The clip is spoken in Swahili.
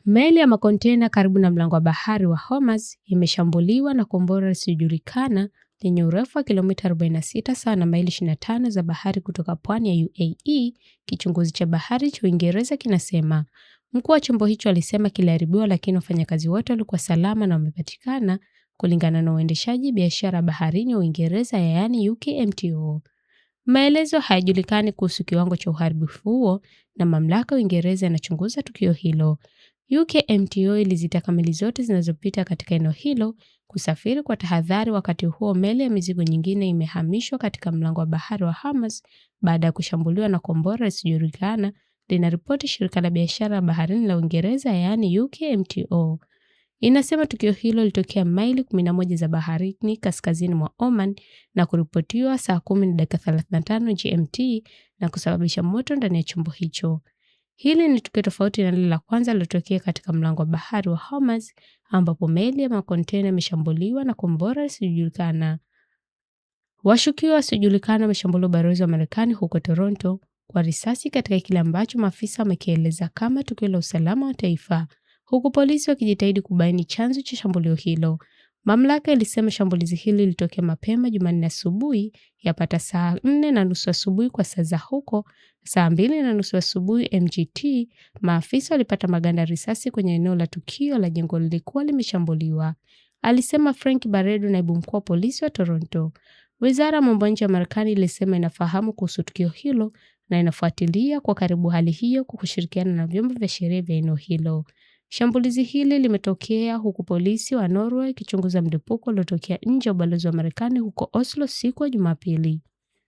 Meli ya makontena karibu na mlango wa bahari wa Hormuz imeshambuliwa na kombora lisilojulikana lenye urefu wa kilomita 46 sawa na maili 25 za bahari kutoka pwani ya UAE, kichunguzi cha bahari cha Uingereza kinasema. Mkuu wa chombo hicho alisema kiliharibiwa, lakini wafanyakazi wote walikuwa salama na wamepatikana, kulingana na uendeshaji biashara baharini wa Uingereza, yaani UKMTO. Maelezo hayajulikani kuhusu kiwango cha uharibifu huo na mamlaka ya Uingereza yanachunguza tukio hilo. UKMTO ilizitaka meli zote zinazopita katika eneo hilo kusafiri kwa tahadhari. Wakati huo, meli ya mizigo nyingine imehamishwa katika mlango wa bahari wa Hormuz baada ya kushambuliwa na kombora lisilojulikana, linaripoti shirika la biashara baharini la Uingereza, yaani UKMTO. Inasema tukio hilo lilitokea maili 11 za baharini kaskazini mwa Oman na kuripotiwa saa 10:35 GMT na kusababisha moto ndani ya chombo hicho. Hili ni tukio tofauti na lile la kwanza lililotokea katika mlango wa bahari wa Hormuz, ambapo meli ya makontena imeshambuliwa na kombora lisilojulikana. Washukiwa wasiojulikana wameshambulia ubalozi wa Marekani huko Toronto kwa risasi katika kile ambacho maafisa wamekieleza kama tukio la usalama wa taifa, huku polisi wakijitahidi kubaini chanzo cha shambulio hilo. Mamlaka ilisema shambulizi hili lilitokea mapema Jumanne asubuhi, yapata saa 4:30 asubuhi kwa saa za huko, saa 2:30 asubuhi MGT. Maafisa walipata maganda risasi kwenye eneo la tukio la jengo lilikuwa limeshambuliwa, alisema Frank Baredo, naibu mkuu wa polisi wa Toronto. Wizara ya mambo ya nje ya Marekani ilisema inafahamu kuhusu tukio hilo na inafuatilia kwa karibu hali hiyo kwa kushirikiana na vyombo vya sheria vya eneo hilo. Shambulizi hili limetokea huku polisi wa Norway ikichunguza mlipuko uliotokea nje ya ubalozi wa Marekani huko Oslo siku ya Jumapili.